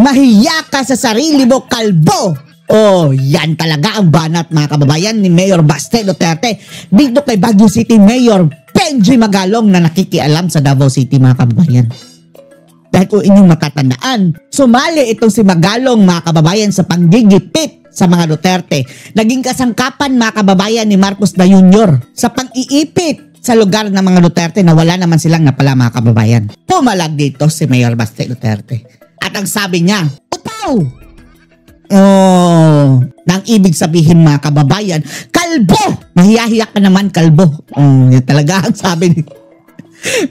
Mahiya ka sa sarili mo, kalbo! Oh, yan talaga ang banat mga kababayan ni Mayor Baste Duterte dito kay Baguio City Mayor Benji Magalong na nakikialam sa Davao City mga kababayan. Dahil kung inyong matatandaan, sumali itong si Magalong mga kababayan sa panggigipit sa mga Duterte. Naging kasangkapan mga kababayan ni Marcos na Jr. sa pang-iipit sa lugar ng mga Duterte na wala naman silang napala mga kababayan. Pumalag dito si Mayor Baste Duterte. At ang sabi niya, upaw! Oh, nang ibig sabihin mga kababayan, kalbo! Mahiyahiyak ka naman, kalbo. Oh, yan talaga ang sabi ni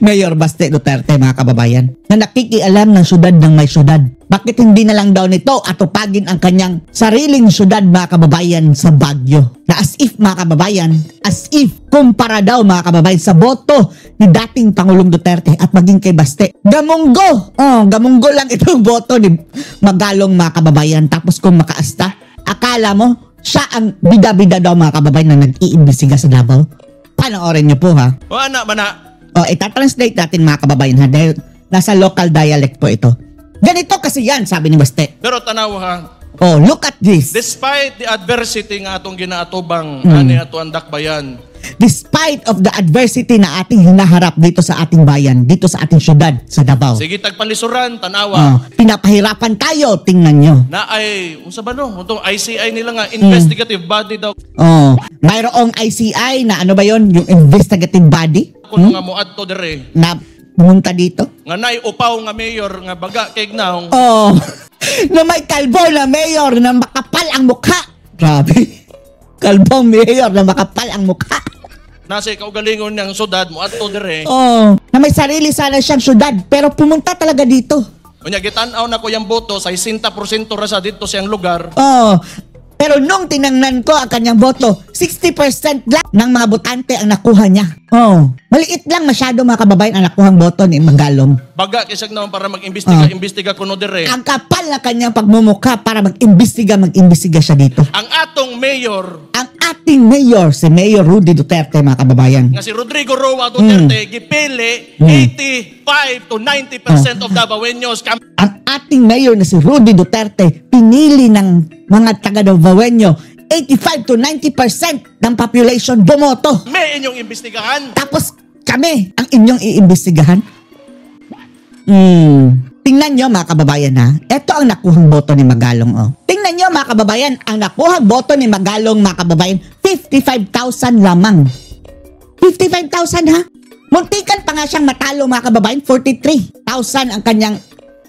Mayor Baste Duterte mga kababayan na nakikialam ng syudad ng may syudad. Bakit hindi na lang daw nito atupagin ang kanyang sariling syudad mga kababayan sa Baguio? Na as if mga kababayan, as if kumpara daw mga kababayan sa boto ni dating Pangulong Duterte at maging kay Baste. Gamunggo! Oh, gamunggo lang itong boto ni Magalong mga kababayan. Tapos kung makaasta, akala mo siya ang bida-bida daw mga kababayan na nag-iimbestiga sa Davao? Panoorin niyo po ha. O anak ba na? O, itatranslate natin mga kababayan ha, dahil nasa local dialect po ito. Ganito kasi yan, sabi ni Baste. Pero tanaw ha. Oh, look at this. Despite the adversity nga atong ginaatubang ani ato ang dakbayan. Despite of the adversity na ating hinaharap dito sa ating bayan, dito sa ating syudad, sa Davao. Sige tagpalisuran, tanawa. Oh, pinapahirapan tayo, tingnan nyo. Na ay, unsa ba no? Itong ICI nila nga, investigative body daw. Oh, mayroong ICI na ano ba yon, yung investigative body? Kung nga mo adto dire. Na pumunta dito? Nga nay upaw nga mayor nga baga kay gnaong. Oh, na may kalbo na mayor na makapal ang mukha. Grabe. Kalbong mayor na makapal ang mukha. Nasa kaugalingon ng syudad mo adto dire. Oh, na may sarili sana siyang syudad pero pumunta talaga dito. Unya gitan-aw na ko yang boto sa 60% ra sa dito siyang lugar. Oh, pero nung tinangnan ko ang kanyang boto, 60% lang ng mga botante ang nakuha niya. Oh, maliit lang masyado mga kababayan ang nakuhang boto ni Magalong. Baga kisag naman para mag-imbestiga kuno dire. Ang kapal na kanyang pagmumukha para mag-imbestiga siya dito. Ang atong mayor, Ang ating mayor, si Mayor Rudy Duterte mga kababayan. nga si Rodrigo Roa Duterte, gipili 85 to 90% of Davaoenos. Ang ating mayor na si Rudy Duterte, pinili ng mga taga-Davaoenyo, 85 to 90% ng population bumoto. May inyong imbestigahan. Tapos kami ang inyong iimbestigahan. Tingnan nyo mga kababayan ha. Ito ang nakuhang boto ni Magalong. Oh. Tingnan nyo mga kababayan, ang nakuhang boto ni Magalong mga kababayan, 55,000 lamang. 55,000 ha? Muntikan pa nga siyang matalo mga kababayan, 43,000 ang kanyang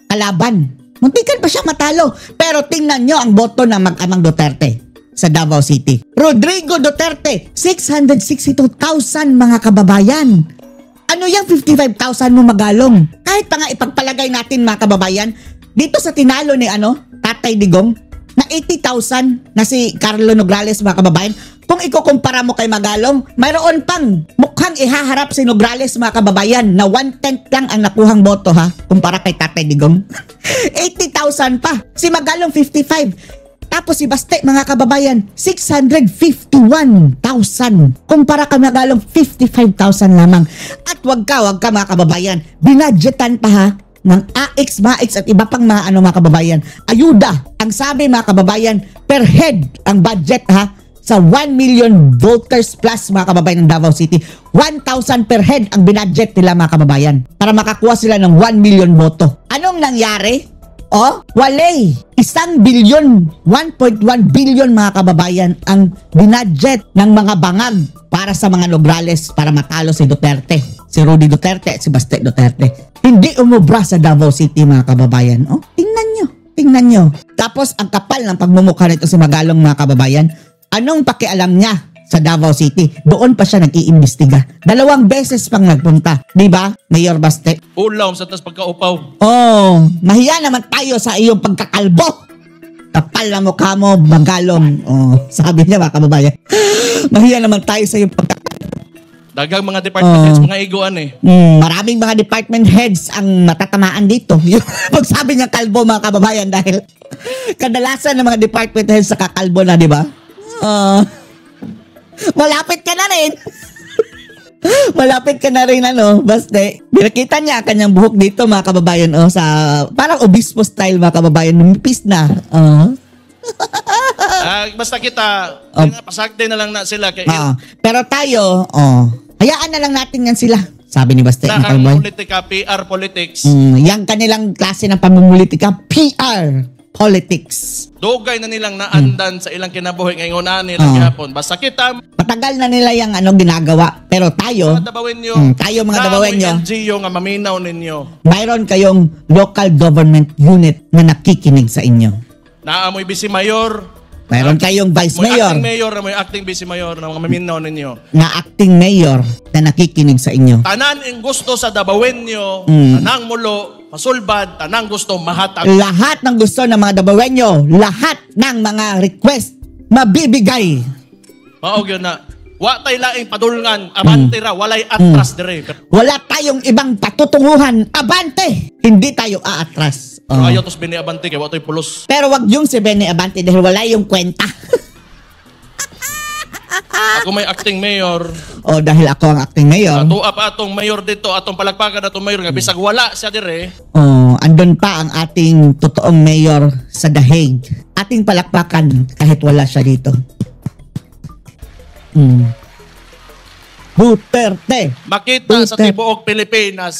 kalaban. Muntikan pa siya matalo. Pero tingnan nyo ang boto ng mag-amang Duterte sa Davao City. Rodrigo Duterte, 662,000 mga kababayan. Ano yung 55,000 mo Magalong? Kahit pa nga ipagpalagay natin mga kababayan, dito sa tinalo ni Tatay Digong, na 80,000 na si Carlo Nograles mga kababayan, kung ikukumpara mo kay Magalong, mayroon pang mukhang ihaharap si Nograles mga kababayan na 1/10 lang ang nakuhang boto ha, kumpara kay Tatay Digong. 80,000 pa. Si Magalong 55. Tapos si Baste, mga kababayan, 651,000. Kumpara ka Magalong, 55,000 lamang. At wag ka mga kababayan, binadgetan pa ha, ng AX, MAX at iba pang mga mga kababayan. Ayuda. Ang sabi mga kababayan, per head ang budget ha, sa 1 million voters plus mga kababayan ng Davao City. 1,000 per head ang binadget nila mga kababayan para makakuha sila ng 1 million boto. Anong nangyari? Oh, walay. 1 billion, 1.1 billion mga kababayan ang binadget ng mga bangag para sa mga Nograles para matalo si Duterte, si Rudy Duterte at si Baste Duterte. Hindi umubra sa Davao City mga kababayan. Oh, tingnan nyo. Tapos ang kapal ng pagmumukha nito si Magalong mga kababayan, anong pakialam niya sa Davao City? Doon pa siya nag-iimbestiga. 2 beses pang nagpunta. Di ba, Mayor Baste? Ulaw sa tas pagkaupaw. Oh, mahiya naman tayo sa iyong pagkakalbo. Kapal na mukha mo, Magalong. Oh, sabi niya mga kababayan. Mahiya naman tayo sa iyong pagkakalbo. Dagang mga department heads, mga iguan eh. Maraming mga department heads ang matatamaan dito. Pag sabi niya kalbo mga kababayan dahil kadalasan ng mga department heads sa kakalbo na, di ba? Malapit ka na rin. Malapit ka na rin baste. Binakita niya ang kanyang buhok dito mga kababayan sa parang obispo style mga kababayan. Numipis na. Basta kita, pasakte na lang na sila. Pero tayo, hayaan na lang natin yan sila. Sabi ni Baste. Ang politika, PR politics. Yang kanilang klase ng pamumulitika, PR politics. Dugay na nilang naandan sa ilang kinabuhi ngayon nilang yapon. Basta kita, matagal na nila yung ginagawa. Pero tayo, mga Dabawenyo, tayo mga Dabawenyo, NGO nga maminaw ninyo. mayroon kayong local government unit na nakikinig sa inyo. Naamoy Vice Mayor. Mayroon kayong vice mayor. Acting mayor, may acting vice mayor na mga maminaw ninyo. Na acting mayor na nakikinig sa inyo. Tanan ang gusto sa Dabawenyo, tanang mulo, masulbad, tanang gusto mahatag. Lahat ng gusto ng mga Dabawenyo, lahat ng mga request, mabibigay. Maog yun na. Wa tay laing padulngan, abante ra, walay atras dire. Wala tayong ibang patutunguhan, abante! Hindi tayo aatras. Ayaw tos bini abante kay wa tay pulos. Pero wag yung si Benny Abante dahil wala yung kwenta. Ako may acting mayor. Dahil ako ang acting mayor. Ato pa atong mayor dito, atong palagpakan atong mayor nga bisag wala siya dire. Andun pa ang ating totoong mayor sa The Hague. Ating palakpakan kahit wala siya dito. Duterte. Makita sa tibuok Pilipinas.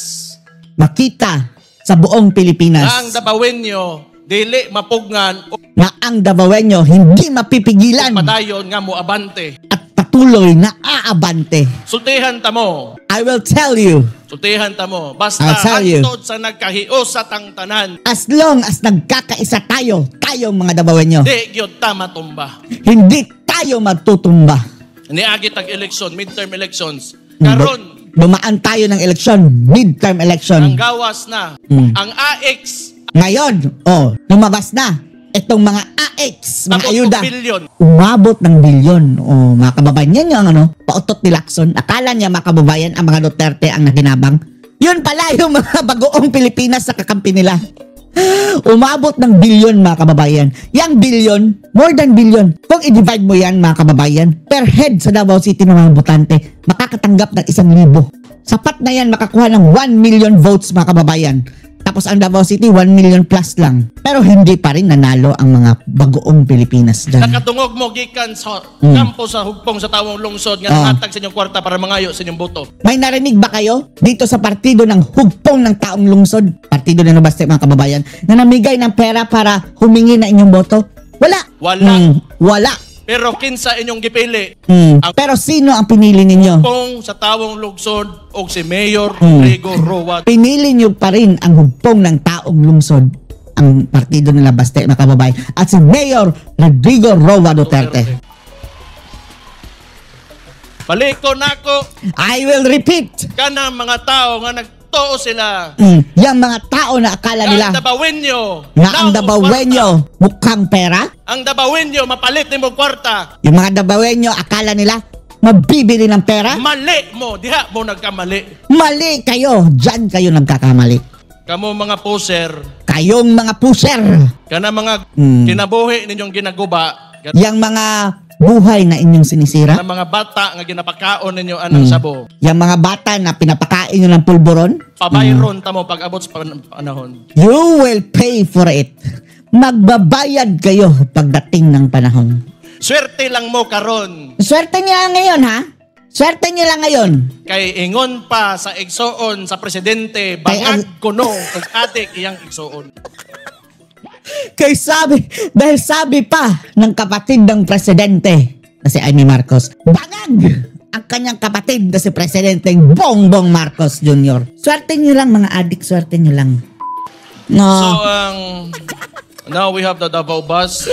Makita sa buong Pilipinas. Ang Dabawenyo dili mapugnan na ang Dabawenyo hindi mapipigilan padayon nga mo abante at patuloy na aabante. Sultihan ta mo. I will tell you. Sultihan ta mo. Basta I'll tell you. hantod sa nagkahios sa tangtanan. As long as nagkakaisa tayong mga Dabawenyo. Di gyud ta matumba. Hindi tayo magtutumba. Niagi tag election, midterm elections. Karon dumaan tayo ng eleksyon, midterm election. ang gawas na. Ang AX Ngayon, lumabas na itong mga AX, mga ayuda. billion. Umabot ng bilyon. Mga kababayan, yan yung pautot ni Lacson. Akala niya mga kababayan, ang mga Duterte ang nakinabang. Yun pala yung mga bagoong Pilipinas sa kakampi nila. Umabot ng bilyon mga kababayan. Yang bilyon, more than billion. Kung i-divide mo yan mga kababayan, per head sa Davao City ng mga botante, makakatanggap ng 1,000. Sapat na yan makakuha ng 1 million votes mga kababayan. Tapos ang Davao City, 1 million plus lang. Pero hindi pa rin nanalo ang mga bagoong Pilipinas dyan. Nakatungog mo gikan sa kampo sa hugpong sa tawong lungsod nga nangatag sa inyong kwarta para mangayo sa inyong boto. May narinig ba kayo dito sa partido ng hugpong ng taong lungsod? Partido ng Baste mga kababayan na namigay ng pera para humingi na inyong boto? Wala. Wala. Pero kinsa inyong gipili? Pero sino ang pinili ninyo? Hugpong sa tawong lungsod o si Mayor Rodrigo Roa. Pinili nyo pa rin ang hugpong ng taong lungsod, ang partido nila Baste mga kababayan, at si Mayor Rodrigo Roa Duterte. Baliko nako. I will repeat. Kana mga tao nga nagtuo sila. Yang mga tao na akala nila Ang Dabawenyo. nga ang Dabawenyo mukhang pera. Ang Dabawenyo mapalit ni mo kwarta. Yung mga Dabawenyo akala nila mabibili ng pera. Mali mo. Diha mo nagkamali. Mali kayo. Diyan kayo nagkakamali. Kamo mga poser. Kayong mga puser. Kana mga kinabuhi ninyong ginaguba. Yang mga buhay na inyong sinisira. Kana mga bata nga ginapakaon ninyo anang sabo. Yung mga bata na pinapakain nyo ng pulburon. Pabayron tamo pag abot sa panahon. You will pay for it. Magbabayad kayo pagdating ng panahon. Swerte lang mo karon. Swerte niya ngayon ha? Swerte niya lang ngayon. Kay ingon pa sa igsoon sa presidente, bangag kuno ug atik iyang igsoon. Dahil sabi pa ng kapatid ng presidente na si Amy Marcos, bangag ang kanyang kapatid na si Presidente Bongbong Marcos Jr. Swerte niyo lang mga adik, swerte niyo lang. No. So, now we have the Davao bus.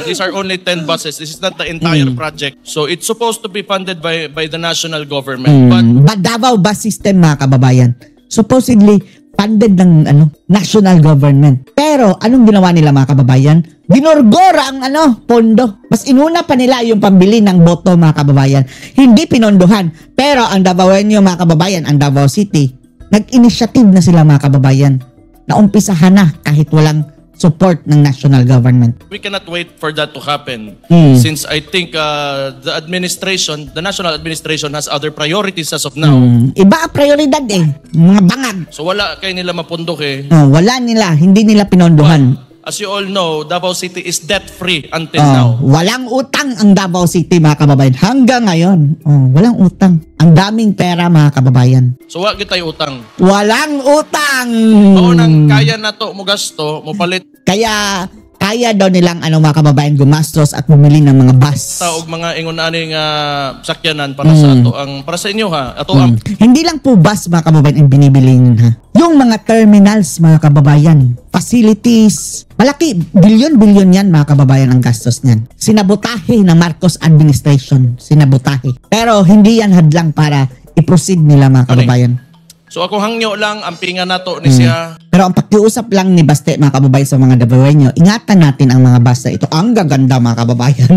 These are only 10 buses. This is not the entire project. So, it's supposed to be funded by the national government. But Davao bus system mga kababayan, supposedly funded ng national government. Pero anong ginawa nila mga kababayan? Ginorgora ang pondo. Mas inuna pa nila yung pambili ng boto mga kababayan. Hindi pinondohan. Pero ang Davaoenyo mga kababayan, ang Davao City, nag-initiative na sila mga kababayan. Naumpisahan na kahit walang support ng national government. We cannot wait for that to happen since I think the national administration has other priorities as of now. Iba ang prioridad mga bangag. So wala kay nila mapundok Wala nila, hindi nila pinondohan. As you all know, Davao City is debt-free until now. Walang utang ang Davao City, mga kababayan. Hanggang ngayon, walang utang. Ang daming pera, mga kababayan. So wag tayo utang. Walang utang! Noon kaya na to mo gasto, mo palit Kaya daw nilang mga kababayan gumastos at bumili ng mga bus. og mga ingon aning sakyanan para sa para sa inyo ha. Hindi lang po bus, mga kababayan, ang binibili ha. Yung mga terminals, mga kababayan, facilities, malaki, bilyon-bilyon yan, mga kababayan, ang gastos niyan. Sinabotahe ng Marcos administration, sinabotahe. Pero hindi yan hadlang para i-proceed nila, mga kababayan. So ako hangyo lang ang pinga nato ni siya. Pero ang pakiusap lang ni Baste, mga kababayan, sa mga Davaoenyo, ingatan natin ang mga bus na ito. Ang gaganda, mga kababayan.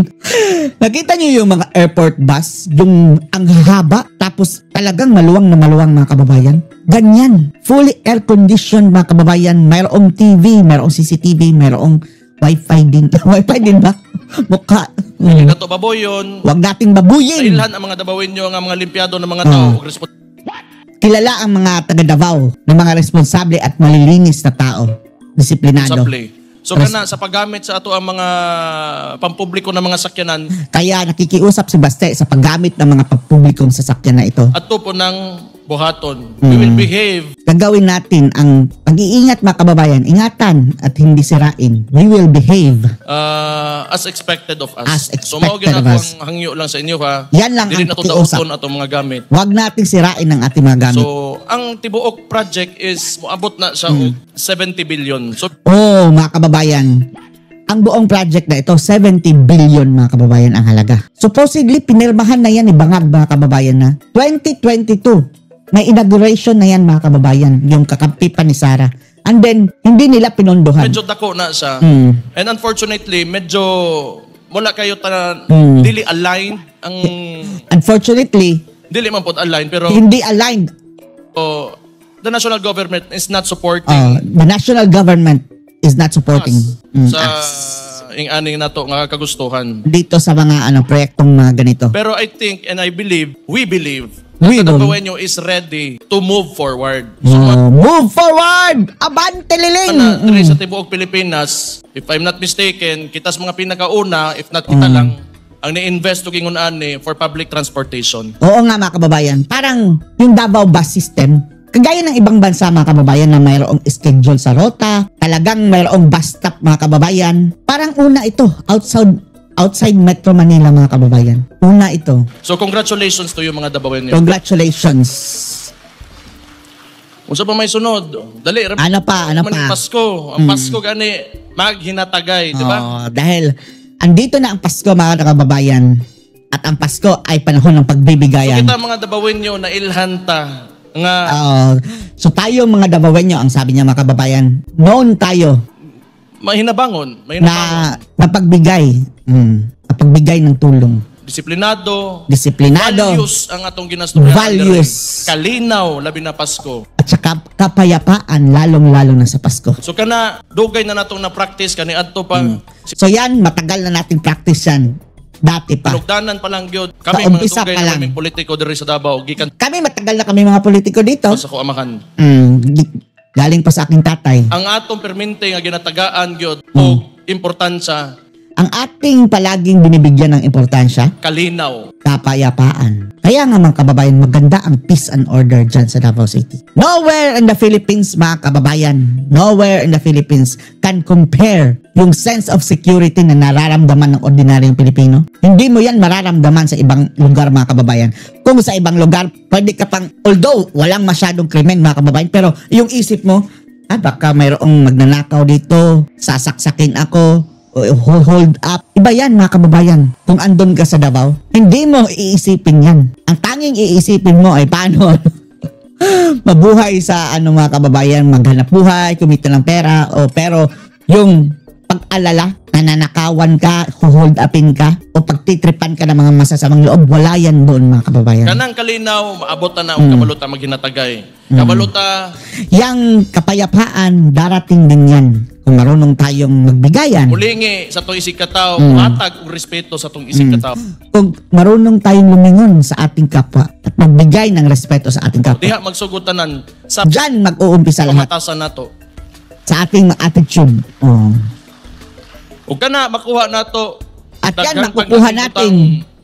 Nakita niyo yung mga airport bus, yung ang haba, tapos talagang maluwang na maluwang, mga kababayan. Ganyan. Fully air-conditioned, mga kababayan. Mayroong TV, mayroong CCTV, mayroong Wi-Fi din. Wi-Fi din ba? Mukha. Kato baboyon. Huwag nating babuyin. Ilhan ang mga Davaoenyo nga mga limpyado ng mga tao. Kilala ang mga taga Davao ng mga responsable at malilinis na tao. Disiplinado. So kana sa paggamit sa ato ang mga pampubliko na mga sakyanan. Kaya nakikiusap si Baste sa paggamit ng mga pampublikong sasakyan na ito. At po ng buhaton. We will behave. Gagawin natin ang pag-iingat, mga kababayan. Ingatan at hindi sirain. We will behave. As expected of us. As So mao expected of ginako us. ang hangyo lang sa inyo ha. Yan lang Dili ang na to pakiusap. dauton atong mga gamit. Huwag nating sirain ang ating mga gamit. So ang tibuok project is moabot na sa 70 billion. So Mga kababayan, ang buong project na ito, 70 billion, mga kababayan, ang halaga. Supposedly, pinirmahan na yan ni Bangag, mga kababayan, na 2022. May inauguration na yan, mga kababayan, yung kakampi pa ni Sara. And then, hindi nila pinondohan. medyo dako na siya. And unfortunately, medyo wala kayo dili aligned ang Unfortunately, dili man pod aligned pero hindi aligned. The national government is not supporting The national government is not supporting sa us aning nato nga kagustuhan. dito sa mga proyektong mga ganito. Pero I think and I believe, we believe We that the believe. Davaoenyo is ready to move forward. So Move forward! Abante liling! diri sa tibuok Pilipinas, if I'm not mistaken, kitas mga pinakauna, if not kita lang, ang ni-invest to gingon ani for public transportation. Oo nga, mga kababayan. Parang yung Davao bus system, kagaya ng ibang bansa, mga kababayan, na mayroong schedule sa rota, talagang mayroong bus stop, mga kababayan. Parang una ito, outside Metro Manila, mga kababayan. Una ito. So congratulations to you mga Davaoenyo. Congratulations. Unsa pa may sunod? Dali, Ano pa? Pasko. Ang Pasko gani maghinatagay, di ba? Dahil andito na ang Pasko, mga kababayan. At ang Pasko ay panahon ng So pagbibigayan. kita mga Davaoenyo na ilhanta nga So tayo, mga Davaoenyo, ang sabi niya, mga kababayan, noon tayo mahinabangon, na pagbigay ng tulong. disiplinado, Disiplinado. values ang atong ginasturyan. Values. Kalinaw labi na Pasko. At saka kapayapaan, lalong-lalo na sa Pasko. So kana dugay na natong na practice kani adto pa So yan, matagal na nating practice yan. Dati pa. Pinugdanan pa lang gyud. Kami Sa mga umpisa dugay pa na lang. kaming politiko diri sa Davao gikan Kami, matagal na kami mga politiko dito. sa kuamahan. Galing pa sa aking tatay. Ang atong permente nga ginatagaan gyud og importansya Ang ating palaging binibigyan ng importansya, kalinaw. kapayapaan. Kaya nga, mga kababayan, maganda ang peace and order dyan sa Davao City. Nowhere in the Philippines, mga kababayan, nowhere in the Philippines can compare yung sense of security na nararamdaman ng ordinaryong Pilipino. Hindi mo yan mararamdaman sa ibang lugar, mga kababayan. Kung sa ibang lugar, pwede ka pang, although walang masyadong krimen, mga kababayan, pero yung isip mo, baka mayroong magnanakaw dito, sasaksakin ako, hold up. Iba yan, mga kababayan. Kung andun ka sa Davao, hindi mo iisipin yan. Ang tanging iisipin mo ay paano mabuhay sa mga kababayan, maghanap buhay, kumita ng pera, pero yung pag-alala, nananakawan ka, hold upin ka, o pagtitripan ka ng mga masasamang loob, wala yan doon, mga kababayan. Kanang kalinaw maabot na ang kabaluta maghinatagay. Kabaluta Yang kapayapaan, darating din yan Kung marunong tayong magbigayan. Mulingi sa itong isig katao, matag o respeto sa itong isig katao. Kung marunong tayong lumingon sa ating kapwa at magbigay ng respeto sa ating kapwa. Diha magsugutanan sa Diyan mag-uumpisa lahat pamatasan nato. sa ating attitude. Oh. Ug kana makuha nato At yan daghang makukuha pagkakitang natin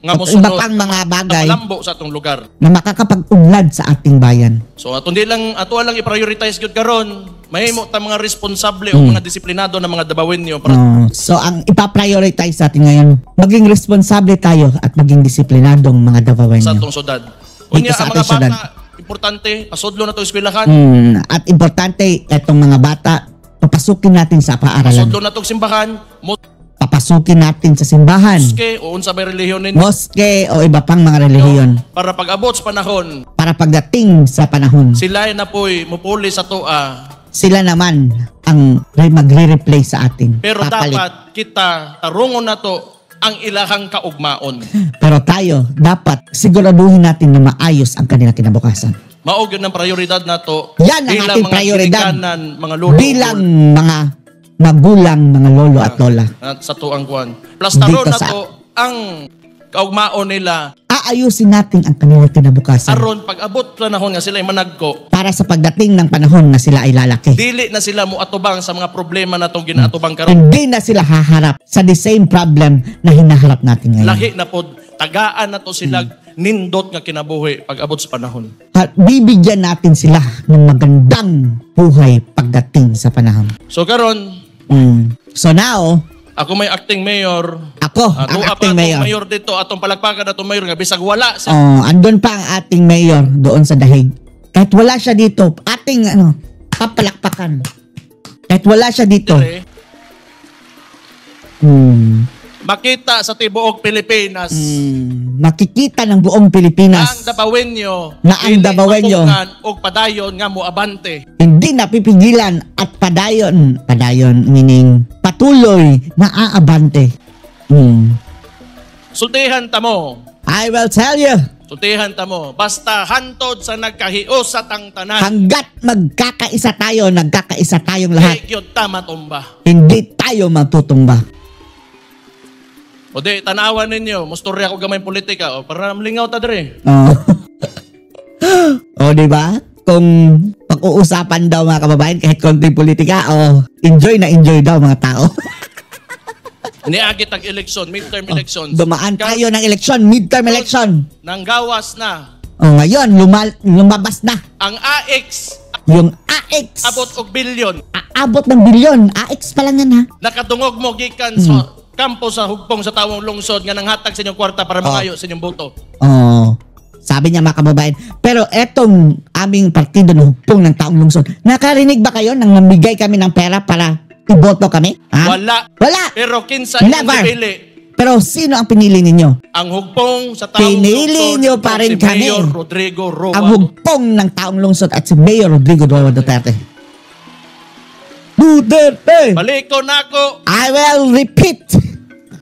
nga at mosunod iba pang mga bagay lambo sa atong lugar. na makakapag-unlad sa ating bayan. So ato lang i-prioritize gyud karon. Mahimo ta mga responsable o mga disiplinado na mga dabawenyo para So ang ipaprioritize natin ngayon, maging responsable tayo at maging disiplinadong mga sa dawawenyo. atong syudad. Unya sa ang mga ating syudad. bata importante pasudlo na to eskwelahan. At importante, itong mga bata, papasukin natin sa paaralan. Pasudlo na to simbahan, Papasukin natin sa simbahan, moske o unsa may relihiyon ninyo moske o iba pang mga relihiyon para pag-abot sa panahon para pagdating sa panahon, sila na po'y mupuli sa toa. sila naman ang magre-replay sa atin. Pero Papalit. dapat kita tarungon na to ang ilahang kaugmaon. Pero tayo, dapat siguraduhin natin na maayos ang kanilang kinabukasan. Mao gyud ang prioridad nato. Yan ang ating mga prioridad. ginikanan, mga lolo. Bilang mga magulang, mga lolo at lola. At sa tuang kuan. Plus Dito taron na sa- to ang kaugmaon nila Aayusin natin ang kanilang kinabukasan aron pag-abot panahon nga sila ay managko. para sa pagdating ng panahon na sila ay lalaki. Dili na sila mo atubang sa mga problema natong ginaatubang karon. Hindi na sila haharap sa the same problem na hinaharap natin ngayon. Lahi na pod tagaan na to sila nindot nga kinabuhi pag-abot sa panahon. At bibigyan natin sila ng magandang buhay pagdating sa panahon. So karon So now, ako may acting mayor. ako ang acting mayor. Mayor dito atong palakpakan atong mayor nga bisag wala sa Andun pa ang ating mayor doon sa Dahig. Kahit wala siya dito, ating papalakpakan. Kahit wala siya dito. dire, makita sa tibuok Pilipinas Makikita ng buong Pilipinas ang Dabawenyo Na ang Dabawenyo og padayon nga moabante. hindi napipigilan at padayon meaning patuloy na aabante. Sultihan ta mo. I will tell you, Sultihan ta mo. Basta hantod sa nagkahios sa tang tanan. hanggat nagkakaisa tayong lahat, Gyud ta matumba. hindi tayo matutumba. O di tanawan ninyo, mustorya ko gamay politika o para malingaw ta dire. O, di ba? Kung pag-uusapan daw mga kababayan kahit konting politika, enjoy na enjoy daw mga tao. Niagi tag election, midterm elections. Dumaan tayo ng eleksyon, midterm election. Nang gawas na Ngayon, lumabas na ang AX yung AX. abot og bilyon. Aabot ng bilyon. AX pa lang yan, ha? Nakadungog mo gikan sa kampo sa hugpong sa tawong lungsod nga nanghatag sa inyong kwarta para makayo sa inyong boto. Sabi niya mga kababayan. Pero etong aming partido na hugpong ng taong lungsod, nakarinig ba kayo nang namigay kami ng pera para iboto kami? Ha? Wala. Wala. Pero kinsa Never. inyong pipili? Pero sino ang pinili ninyo? Ang hugpong sa taong Pinili lungsod nyo pa rin si kami. Mayor Rodrigo Roa. Ang hugpong ng taong lungsod at si Mayor Rodrigo Roa Duterte. Duterte! Baliko nako I will repeat.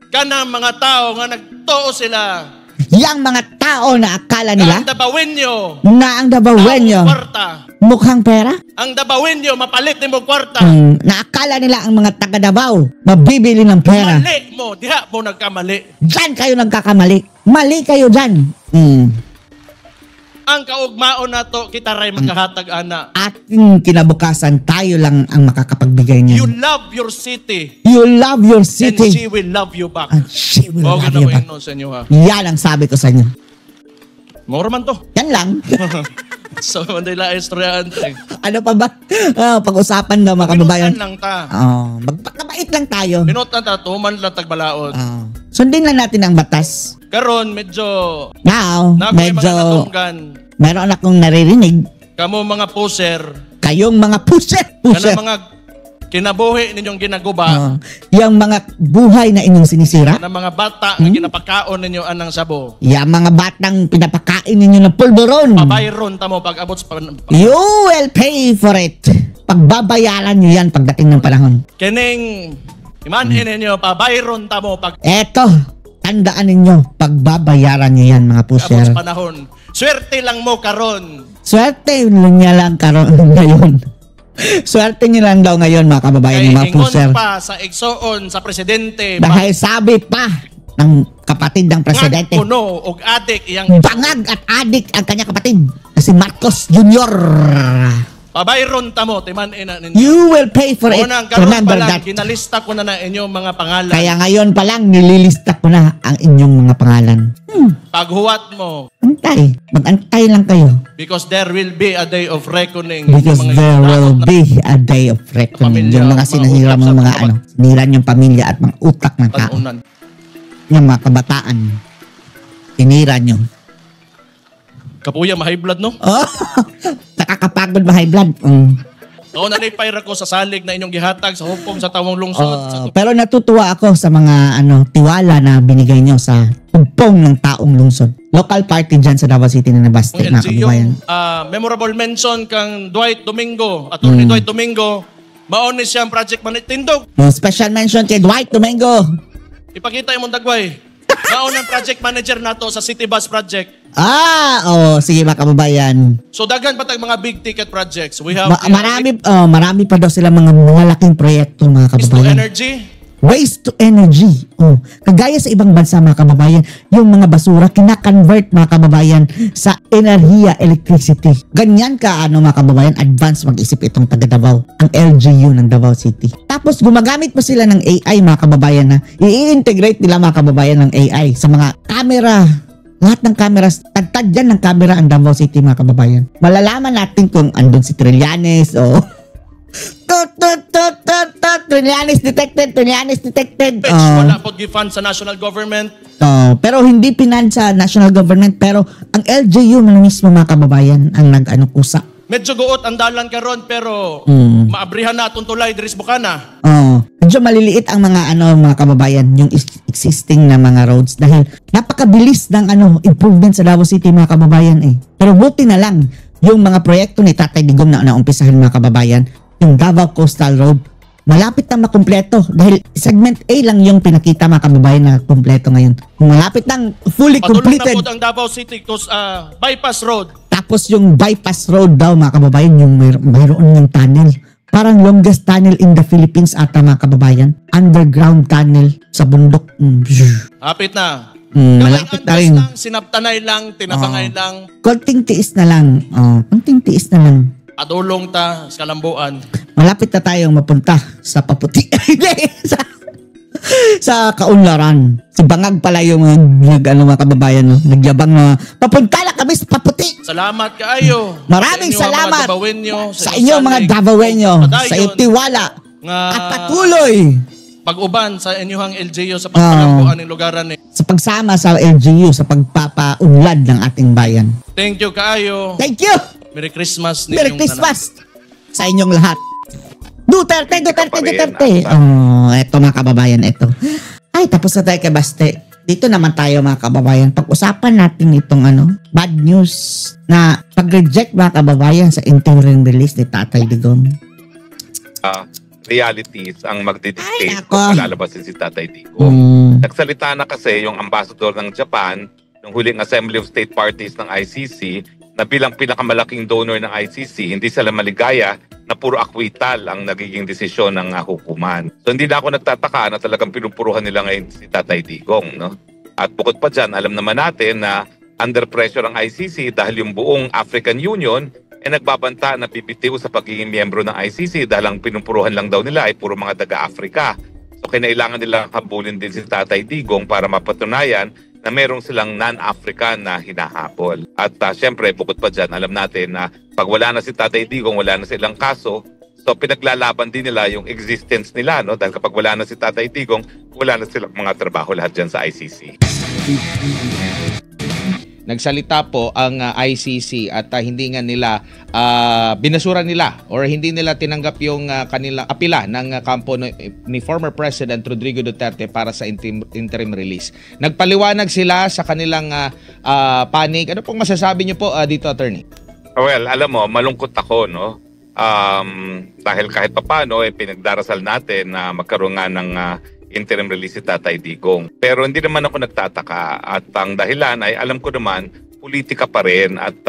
kanang mga tao nga nagtuo sila. Yang mga tao na akala nila Ang Dabawenyo. na ang Dabawenyo Ang kwarta. mukhang pera. Ang Dabawenyo mapalit nimo kwarta. Na akala nila ang mga taga Davao mabibili ng pera. Mali mo, diha mo nagkamali. Diyan kayo nagkakamali. Mali kayo dyan. Ang kaugmaon nato kita ray makahatag ana. Ating kinabukasan, tayo lang ang makakapagbigay You niyan. love your city You love your and city. she will love you back. And she will O love ganda you ko back. inon sa inyo ha. Yan ang sabi ko sa inyo. Moro man to. Yan lang. So manday la estudyante. Ano pa ba? Pag-usapan daw mga kababayan. Minutan lang ta. Magpakabait lang tayo. Minutan ta tuman lang tagbalaod. Sundin lang natin ang batas. Karon medyo Now, na mga medyo natunggan. meron akong naririnig. Kamo mga poser, Kayong mga puser. kana mga kinabuhi ninyong ginaguba, Yung mga buhay na inyong sinisira. kana mga bata nga ginapakaon ninyo anang sabo. Yung mga batang pinapakain ninyo ng pulburon. Pabayron ta mo pag abot sa You will pay for it. Pagbabayaran nyo yan pagdating ng panahon. kining imanin ninyo pabayron ta mo pag Eto, tandaan ninyo, pagbabayaran nyo yan mga abot puser. sa panahon. Swerte lang mo karon. Swerte niya lang karon ngayon. Swerte nyo lang daw ngayon mga kababayan, Kay yung mga ingon puser. pa sa igsoon sa presidente. Dahil sabi pa ng kapatid ng presidente, Kuno og adik iyang bangag at adik ang kanya kapatid na si Marcos Jr. pabayron tamo timan ina ninyo. You will pay for it. Unang karon Remember pa lang that. ginalista ko na inyong mga pangalan. Kaya ngayon pa lang nililista ko na ang inyong mga pangalan. Paghuwat mo Antay. Mag-antay lang kayo. because there will be a day of reckoning. Because Yung mga there will ginagawa na- be a day of reckoning. Pamilya, Yung mga mga sinahira utak mo sa mga mga ano, sinira yung pamilya at mga utak ng tao. Tanunan. Yung mga kabataan. Sinira nyo. Kapuya ma-high blood no? Oh, nakakapagod ba high blood? Oo, nanipayra ko sa salig na inyong gihatag sa hupong sa tawong lungsod. Sa Pero natutuwa ako sa mga tiwala na binigay nyo sa tugpong ng taong lungsod. Local party dyan sa Davao City na nabaste, Kung mga LGU, kababayan. memorable mention kang Dwight Domingo, Attorney Dwight Domingo, maonis siyang project manager. Tindog, Special mention kay Dwight Domingo. ipakita yung dagway. Maunang project manager nato sa City Bus Project. Sige mga kababayan. So daghan pa tayong mga big ticket projects. We have Marami pa daw sila mga malaking proyekto mga Waste to kababayan. Energy. Waste to energy. Kagaya sa ibang bansa mga kababayan, yung mga basura kina-convert mga kababayan sa enerhiya, electricity. Ganyan ka mga kababayan, advance mag-isip itong taga Davao, ang LGU ng Davao City. Tapos gumagamit pa sila ng AI mga kababayan na i-integrate nila mga kababayan ng AI sa mga camera. Lahat ng cameras, tagtag dyan ng camera ang Davao City mga kababayan. Malalaman natin kung andun si Trillanes o Trillanes detected. Wala po gi-fund sa national government. Pero hindi pinan sa national government, pero ang LGU na mismo mga kababayan ang kusa. Medyo guot ang dalan karon pero maabrihan na atong tulay diri sa Bukana. Medyo maliliit ang mga mga kababayan, yung existing na mga roads dahil napakabilis ng improvement sa Davao City mga kababayan Pero buti na lang yung mga proyekto ni Tatay Digong na naumpisahan mga kababayan, yung Davao Coastal Road, malapit na makumpleto dahil segment A lang yung pinakita mga kababayan na kumpleto ngayon. Malapit nang fully Patuloy completed. na po ang Davao City to bypass road. Tapos yung bypass road daw mga kababayan, yung mayroon yung tunnel. Parang longest tunnel in the Philippines ata mga kababayan. Underground tunnel sa bundok. Hapit na. Malapit na rin. Lang, sinaptanay lang, tinabangay lang. Konting tiis na lang. Konting tiis na lang. Adulong ta sa Kalambuan. Malapit na tayong mapunta sa Paputi. sa Kaunlaran. Si Bangag pala yung mga kababayan. Nagyabang na papunta na kami sa Paputi. Salamat kaayo. Maraming sa inyong salamat mga Davaoenyo, sa inyong mga Davaoenyo, sa iyong tiwala at patuloy pag-uban sa inyong LGU sa pagpalambuan ng lugaran ni. sa pagsama sa LGU sa pagpapaunlad ng ating bayan. Thank you kaayo. Thank you! Merry Christmas Merry ninyong Christmas sa inyong lahat. Duterte. Eto mga kababayan, eto. Ay, tapos na tayo kay Baste. Dito naman tayo mga kababayan. Pag-usapan natin itong bad news na pag-reject mga kababayan sa interim release ni Tatay Digong. Realities ang magdidictate Ay, kung nako. malalabasin si Tatay Digong. Nagsalita na kasi yung ambassador ng Japan ng huling Assembly of State Parties ng ICC na bilang pinakamalaking donor ng ICC, hindi sila maligaya na puro acquittal ang nagiging desisyon ng hukuman. So hindi na ako nagtataka na talagang pinupuruhan nila ngayon si Tatay Digong. No? At bukod pa dyan, alam naman natin na under pressure ang ICC dahil yung buong African Union nagbabanta na bibitiw sa pagiging miyembro ng ICC dahil ang pinupuruhan lang daw nila ay puro mga taga-Afrika. So kinailangan nilang habulin din si Tatay Digong para mapatunayan na merong silang non-African na hinahabol. At syempre, bukod pa dyan, alam natin na pag wala na si Tatay Digong, wala na silang kaso, so pinaglalaban din nila yung existence nila, no? Dahil kapag wala na si Tatay Digong, wala na silang mga trabaho lahat dyan sa ICC. Nagsalita po ang ICC at hindi nga nila binasura nila or hindi nila tinanggap yung kanilang apila ng kampo ni former President Rodrigo Duterte para sa interim release. Nagpaliwanag sila sa kanilang panig. Ano pong masasabi niyo po dito, Attorney? Well, alam mo, malungkot ako, no? Dahil kahit papano, pinagdarasal natin na magkaroon nga ng interim release si Tatay Digong. Pero hindi naman ako nagtataka at ang dahilan ay alam ko naman, politika pa rin at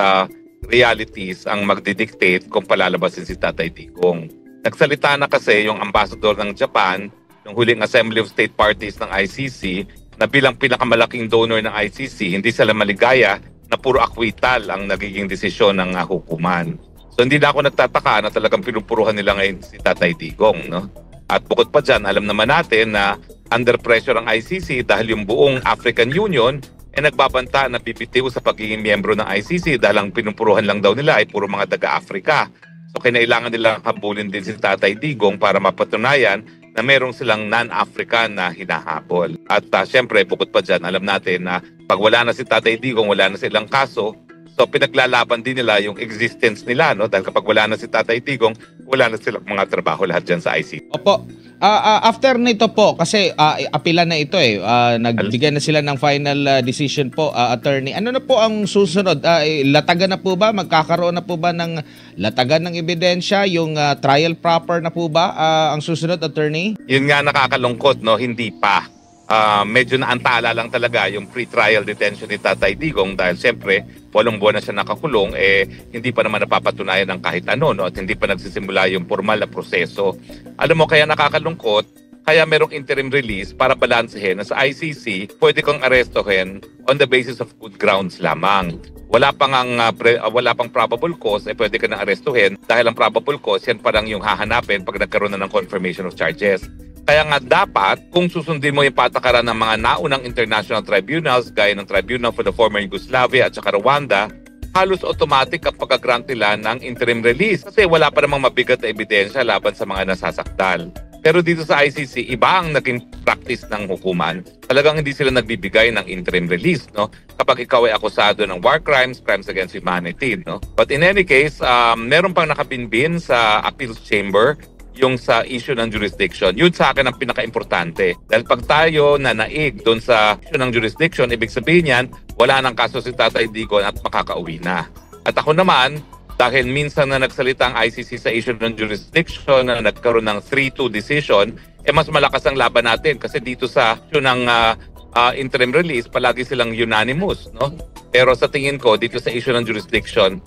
realities ang magdidictate kung palalabasin si Tatay Digong. Nagsalita na kasi yung ambassador ng Japan ng huling Assembly of State Parties ng ICC na bilang pinakamalaking donor ng ICC, hindi sila maligaya na puro acquittal ang nagiging desisyon ng hukuman. So hindi na ako nagtataka na talagang pinupuruhan nila ngayon si Tatay Digong. No? At bukod pa dyan, alam naman natin na under pressure ang ICC dahil yung buong African Union nagbabanta na bibitiw sa pagiging miyembro ng ICC dahil ang pinupuruhan lang daw nila ay puro mga taga-Afrika. So kinailangan nilang habulin din si Tatay Digong para mapatunayan na merong silang non-African na hinahabol. At syempre, bukod pa dyan, alam natin na pag wala na si Tatay Digong, wala na silang kaso, so pinaglalaban din nila yung existence nila, no? Dahil kapag wala na si Tatay Digong, wala na silang mga trabaho lahat dyan sa ICC. Opo. After nito po, kasi apila na ito nagbigay na sila ng final decision po, attorney. Ano na po ang susunod? Latagan na po ba? Magkakaroon na po ba ng latagan ng ebidensya? Yung trial proper na po ba ang susunod, attorney? Yun nga nakakalungkot, no? Hindi pa. Medyo naantala lang talaga yung pre-trial detention ni Tatay Digong dahil siyempre 8 buwan na siya nakakulong, hindi pa naman napapatunayan ng kahit ano, no? At hindi pa nagsisimula yung formal na proseso. Alam mo, kaya nakakalungkot, kaya merong interim release para balansehin na sa ICC pwede kang arestuhin on the basis of good grounds lamang. Wala pang probable cause, pwede ka na arestuhin dahil ang probable cause yan parang yung hahanapin pag nagkaroon na ng confirmation of charges. Kaya nga dapat, kung susundin mo yung patakaran ng mga naunang international tribunals, gaya ng Tribunal for the Former Yugoslavia at saka Rwanda, halos automatic ang pagka-grant nila ng interim release kasi wala pa namang mabigat na ebidensya laban sa mga nasasakdal. Pero dito sa ICC, iba ang naging practice ng hukuman. Talagang hindi sila nagbibigay ng interim release, no? Kapag ikaw ay akusado ng war crimes, crimes against humanity, no? But in any case, meron pang nakabinbin sa appeals chamber yung sa issue ng jurisdiction. Yun sa akin ang pinaka-importante. Dahil pag tayo nanaig doon sa issue ng jurisdiction, ibig sabihin yan, wala nang kaso si Tatay Digong at makakauwi na. At ako naman, dahil minsan na nagsalita ang ICC sa issue ng jurisdiction na nagkaroon ng 3-2 decision, mas malakas ang laban natin kasi dito sa issue ng interim release, palagi silang unanimous, no? Pero sa tingin ko, dito sa issue ng jurisdiction,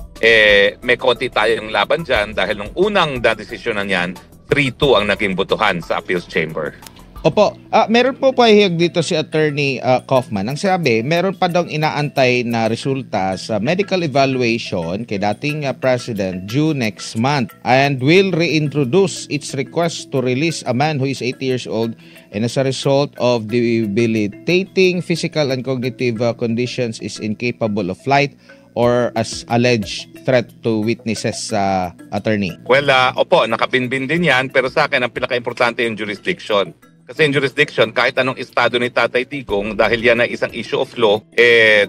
may konti tayong laban dyan dahil nung unang desisyonan yan, 3-2 ang naging botohan sa appeals chamber. Opo, meron po pahihig dito si Attorney Kaufman. Ang sabi, meron pa daw inaantay na resulta sa medical evaluation kay dating President due next month and will reintroduce its request to release a man who is 80 years old and as a result of debilitating physical and cognitive conditions is incapable of flight or as alleged threat to witnesses, attorney? Well, opo, nakabinbin din yan, pero sa akin ang pinaka-importante yung jurisdiction. Kasi yung jurisdiction, kahit anong estado ni Tatay Digong, dahil yan ay isang issue of law,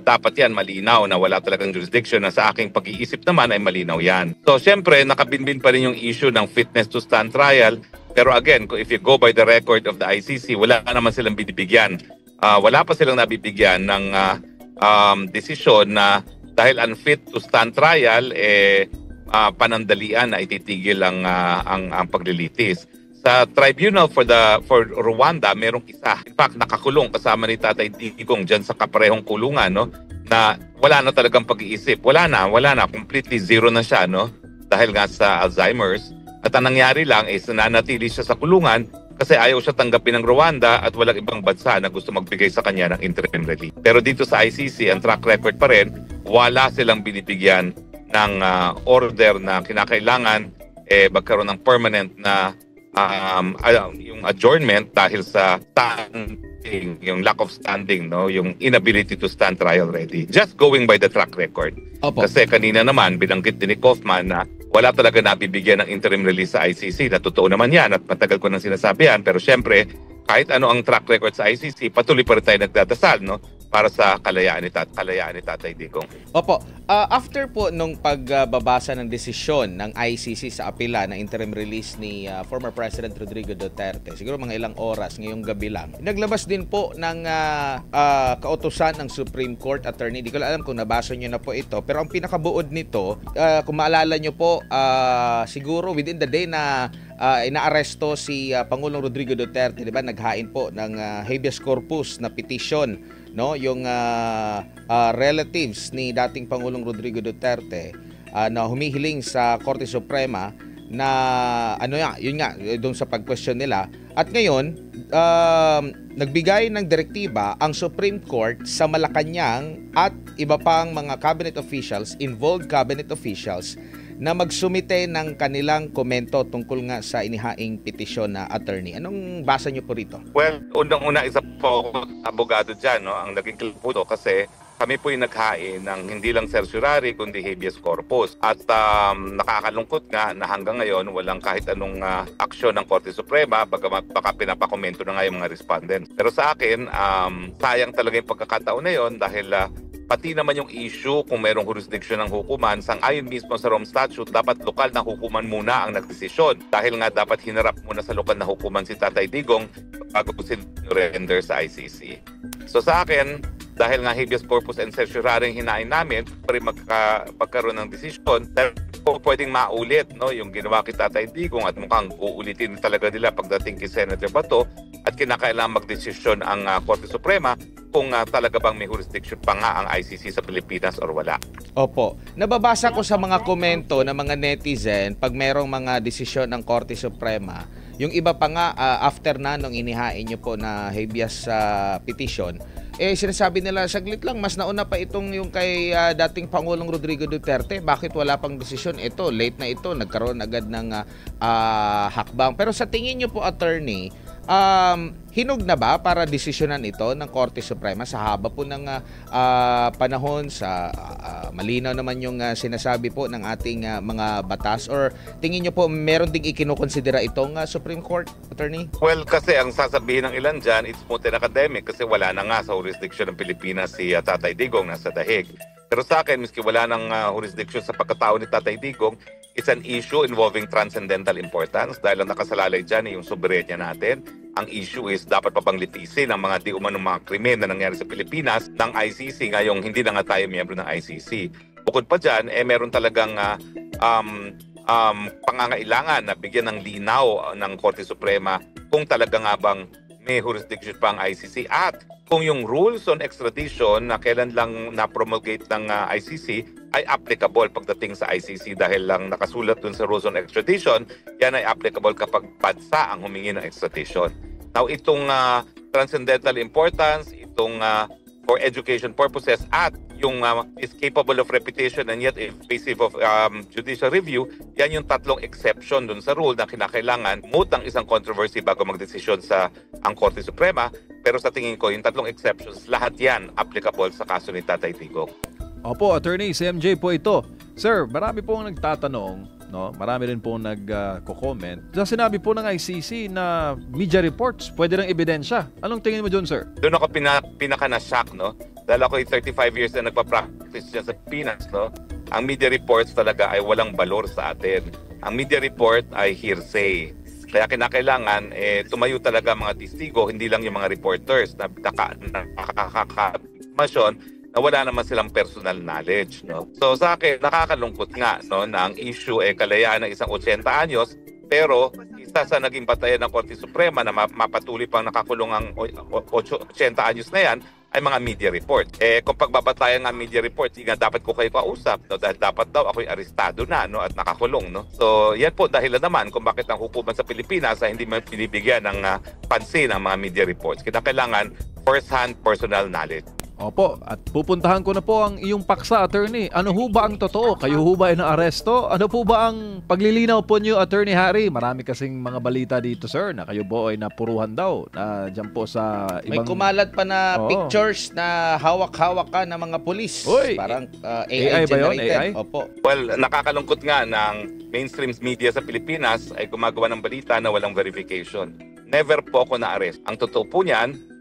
dapat yan malinaw na wala talagang jurisdiction na sa aking pag-iisip naman ay malinaw yan. So, syempre, nakabinbin pa rin yung issue ng fitness to stand trial. Pero again, if you go by the record of the ICC, wala naman silang binibigyan. Wala pa silang nabibigyan ng desisyon na dahil unfit to stand trial, panandalian na ititigil ang paglilitis. Sa tribunal for Rwanda, merong isa. In fact, nakakulong kasama ni Tatay Digong dyan sa kaparehong kulungan, no? Na wala na talagang pag-iisip. Wala na. Completely zero na siya, no? Dahil nga sa Alzheimer's. At ang nangyari lang is nanatili siya sa kulungan kasi ayaw siya tanggapin ng Rwanda at walang ibang bansa na gusto magbigay sa kanya ng interim relief. Pero dito sa ICC, ang track record pa rin, wala silang binibigyan ng order na kinakailangan magkaroon ng permanent na yung adjournment dahil sa standing, yung lack of standing, no, yung inability to stand trial ready. Just going by the track record. Opo. Kasi kanina naman binanggit din ni Kaufman na wala talaga nabibigyan ng interim release sa ICC. Na totoo naman yan at matagal ko nang sinasabi yan. Pero syempre, kahit ano ang track record sa ICC, patuloy pa rin tayo nagdadasal, no, para sa kalayaan ni Tatay Digong. Opo. After po nung pagbabasa ng desisyon ng ICC sa apela na interim release ni former President Rodrigo Duterte, siguro mga ilang oras ngayong gabi lang, naglabas din po ng kautusan ng Supreme Court, attorney. Di ko alam kung nabasa nyo na po ito, pero ang pinakabuod nito, kung maalala nyo po, siguro within the day na inaaresto si Pangulong Rodrigo Duterte, di ba, naghain po ng habeas corpus na petition, no, yung relatives ni dating Pangulong Rodrigo Duterte. na humihiling sa Korte Suprema na yun nga doon sa pag-question nila. At ngayon, nagbigay ng direktiba ang Supreme Court sa Malacanang at iba pang mga cabinet officials, involved cabinet officials, na magsumite ng kanilang komento tungkol nga sa inihaing petisyon na attorney. Anong basa niyo po rito? Well, unang-una, isa po ako abogado dyan, no? Ang naging kliputo kasi kami po yung naghain ng hindi lang certiorari kundi habeas corpus. At nakakalungkot nga na hanggang ngayon walang kahit anong aksyon ng Korte Suprema, baka pinapakomento na nga yung mga respondents. Pero sa akin, sayang talaga yung pagkakataon na yun dahil pati naman yung issue kung mayroong jurisdiction ng hukuman, sang-ayon mismo sa Rome Statute, dapat lokal na hukuman muna ang nagdesisyon. Dahil nga dapat hinarap muna sa lokal na hukuman si Tatay Digong bago render sa ICC. So sa akin, dahil nga habeas corpus and certiorari ang hinain namin, para magkaroon ng desisyon, dahil po pwedeng maulit, no, yung ginawa kay Tatay Digong at mukhang uulitin talaga nila pagdating kay Senator Bato at kinakailangan magdesisyon ang Korte Suprema kung talaga bang may jurisdiction pa nga ang ICC sa Pilipinas or wala. Opo. Nababasa ko sa mga komento ng mga netizen pag merong mga desisyon ng Korte Suprema, yung iba pa nga after na nung inihain nyo po na habeas petition, sinasabi nila, saglit lang, mas nauna pa itong yung kay dating Pangulong Rodrigo Duterte. Bakit wala pang desisyon? Ito, late na ito, nagkaroon agad ng hakbang. Pero sa tingin nyo po, attorney, hinog na ba para desisyonan ito ng Korte Suprema sa haba po ng panahon, sa malinaw naman yung sinasabi po ng ating mga batas, or tingin nyo po meron ding ikinukonsidera itong Supreme Court, attorney? Well, kasi ang sasabihin ng ilan dyan, it's smooth and academic kasi wala na nga sa jurisdiction ng Pilipinas si Tatay Digong, nasa Dahig. Pero sa akin, miski wala ng jurisdiction sa pagkatao ni Tatay Digong, it's an issue involving transcendental importance dahil ang nakasalalay dyan yung soberenya natin. Ang issue is dapat pa bang litisin ang mga di umanong mga krimen na nangyari sa Pilipinas ng ICC ngayong hindi na nga tayo miyembro ng ICC. Bukod pa dyan, meron talagang pangangailangan na bigyan ng linaw ng Korte Suprema kung talaga nga bang may jurisdiction pa ang ICC at kung yung rules on extradition na kailan lang na-promulgate ng ICC ay applicable pagdating sa ICC dahil lang nakasulat dun sa rules on extradition, yan ay applicable kapag bansa ang humingi ng extradition. Now, itong transcendental importance, itong for education purposes at yung is capable of repetition and yet evasive of judicial review, yan yung tatlong exception dun sa rule na kinakailangan moot ang isang controversy bago magdesisyon sa ang Korte Suprema. Pero sa tingin ko, yung tatlong exceptions, lahat yan applicable sa kaso ni Tatay Digong. Opo, Attorney, si MJ po ito. Sir, marami pong nagtatanong, no? Marami rin pong nagko-comment. Sinabi po ng ICC na media reports, pwede ng ebidensya. Anong tingin mo dyan, sir? Doon ako pinaka na-shock, no? Dahil ako 35 years na nagpa-practice dyan sa Pinas, no? Ang media reports talaga ay walang balor sa atin. Ang media report ay hearsay. Kaya kinakailangan, tumayo talaga mga testigo, hindi lang yung mga reporters na nakakamasyon na wala naman silang personal knowledge, no? So sa akin, nakakalungkot nga, no, na ang issue kalayaan ng isang 80 anyos, pero isa sa naging batayan ng Korte Suprema na mapatuloy pang nakakulong ang 80 anyos na yan ay mga media report. Kung pagbabatayan ng media report, nga dapat ko kayo kausap, no? Dahil dapat daw ako'y arestado na, no? At nakakulong, no? So yan po dahilan naman kung bakit ang hukuman sa Pilipinas ay hindi man pinibigyan ng pansin ang mga media reports. Kinakailangan first-hand personal knowledge. Opo, at pupuntahan ko na po ang iyong paksa, attorney. Ano ho ba ang totoo? Kayo ho ba ay naaresto? Ano po ba ang paglilinaw po niyo, Attorney Harry? Marami kasing mga balita dito, sir, na kayo po ay napuruhan daw na dyan po sa ibang... May kumalat pa na pictures na hawak-hawak ka ng mga pulis. Uy, parang AI ba yun? generated. AI? Opo. Well, nakakalungkot nga ng mainstream media sa Pilipinas ay gumagawa ng balita na walang verification. Never po ako na-arrest. Ang totoo po niyan,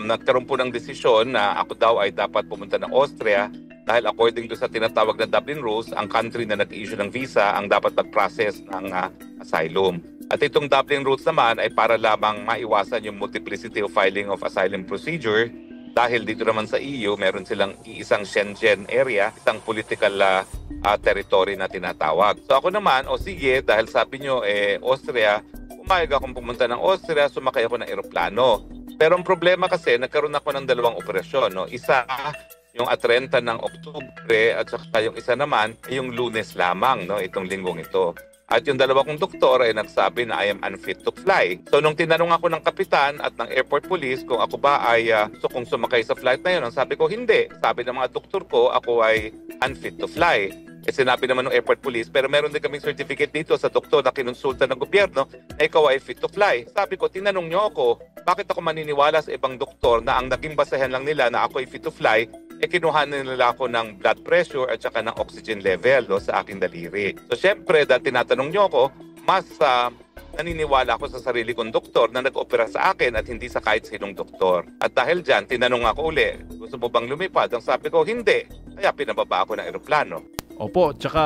nagkaroon po ng desisyon na ako daw ay dapat pumunta ng Austria dahil according to sa tinatawag na Dublin Rules, ang country na nag-issue ng visa ang dapat mag-process ng asylum. At itong Dublin Rules naman ay para lamang maiwasan yung multiplicity of filing of asylum procedure dahil dito naman sa EU, meron silang iisang Schengen area, isang political territory na tinatawag. So ako naman, sige, dahil sabi nyo, Austria, umayag akong pumunta ng Austria, sumakay ako ng eroplano. Pero ang problema kasi, nagkaroon ako ng dalawang operasyon. No? Isa, yung 30 ng Oktubre at saka yung isa naman ay yung Lunes lamang, no, itong linggong ito. At yung dalawa kong doktor ay nagsabi na I am unfit to fly. So nung tinanong ako ng kapitan at ng airport police kung ako ba ay kung sumakay sa flight na yun, ang sabi ko hindi. Sabi ng mga doktor ko, ako ay unfit to fly. Eh sinabi naman ng airport police, pero meron din kaming certificate dito sa doktor na kinonsulta ng gobyerno na ikaw ay fit to fly. Sabi ko, tinanong nyo ako, bakit ako maniniwala sa ibang doktor na ang naging basehan lang nila na ako ay fit to fly, kinuha nila ako ng blood pressure at saka ng oxygen level, no, sa aking daliri. So syempre, dahil tinatanong nyo ako, mas naniniwala ako sa sarili kong doktor na nag-opera sa akin at hindi sa kahit sinong doktor. At dahil dyan, tinanong ako uli, gusto mo bang lumipad? Ang sabi ko, hindi. Kaya pinababa ako ng eroplano. Opo, tsaka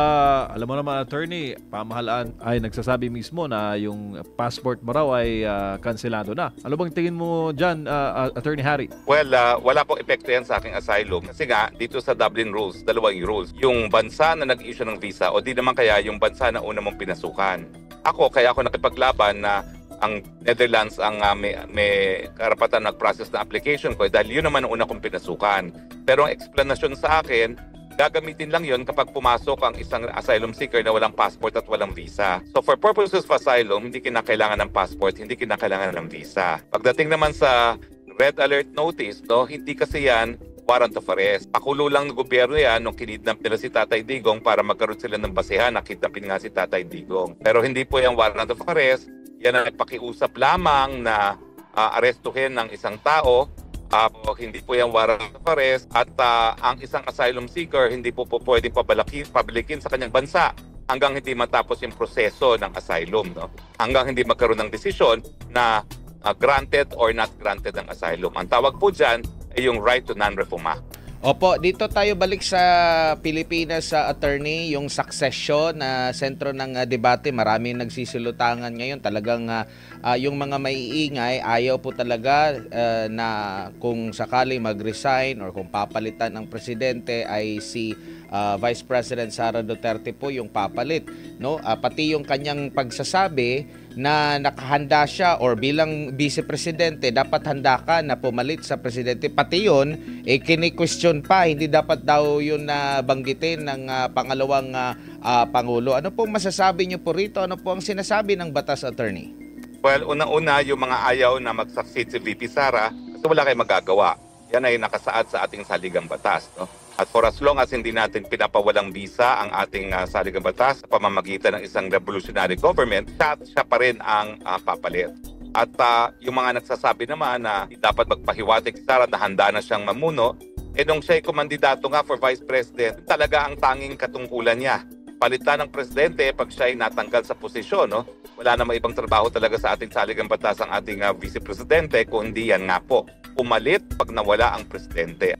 alam mo naman, attorney, pamahalaan ay nagsasabi mismo na yung passport mo raw ay kanselado na. Ano bang tingin mo dyan, Attorney Harry? Well, wala pong epekto yan sa aking asylum. Kasi nga, dito sa Dublin rules, dalawang rules. Yung bansa na nag-issue ng visa o di naman kaya yung bansa na una mong pinasukan. Kaya ako nakipaglaban na ang Netherlands ang may karapatan nag-process na application ko dahil yun naman ang una kong pinasukan. Pero ang explanation sa akin, gagamitin lang yon kapag pumasok ang isang asylum seeker na walang passport at walang visa. So for purposes of asylum, hindi kinakailangan ng passport, hindi kinakailangan ng visa. Pagdating naman sa red alert notice, no, hindi kasi yan warrant of arrest. Pakulo lang ng gobyerno yan nung kinidnap nila si Tatay Digong para magkaroon sila ng basehan na kidnapin nga si Tatay Digong. Pero hindi po yung warrant of arrest, yan ang pakiusap lamang na arestuhin ng isang tao. Hindi po yung warrant of arrest at ang isang asylum seeker hindi po pwedeng pabalikin sa kanyang bansa hanggang hindi matapos yung proseso ng asylum, no? Hanggang hindi magkaroon ng desisyon na granted or not granted ang asylum. Ang tawag po dyan ay yung right to non-refoulement. Opo, dito tayo balik sa Pilipinas, sa attorney, yung succession na sentro ng debate. Maraming nagsisilutangan ngayon. Talagang yung mga maiingay, ayaw po talaga na kung sakali mag-resign or kung papalitan ng presidente ay si Vice President Sara Duterte po yung papalit, no? Pati yung kanyang pagsasabi na nakahanda siya or bilang vice presidente dapat handa ka na pumalit sa presidente, pati yun kini-question pa, hindi dapat daw yun na banggitin ng pangalawang pangulo. Ano pong masasabi niyo po rito? Ano po ang sinasabi ng batas, attorney? Well, unang-una yung mga ayaw na mag-succeed si VP Sara kasi wala kayong magagawa. Yan ay nakasaad sa ating saligang batas, no? At for as long as hindi natin pinapawalang visa ang ating saligang batas sa pamamagitan ng isang revolutionary government, siya pa rin ang papalit. At yung mga nagsasabi naman na dapat magpahiwatig si Sara na handa na siyang mamuno, nung siya'y kumandidato nga for Vice President, talaga ang tanging katungkulan niya. Palitan ng presidente pag siya'y natanggal sa posisyon, no? Wala namang ibang trabaho talaga sa ating saligang batas ang ating vice presidente, kundi yan nga po, pumalit pag nawala ang presidente.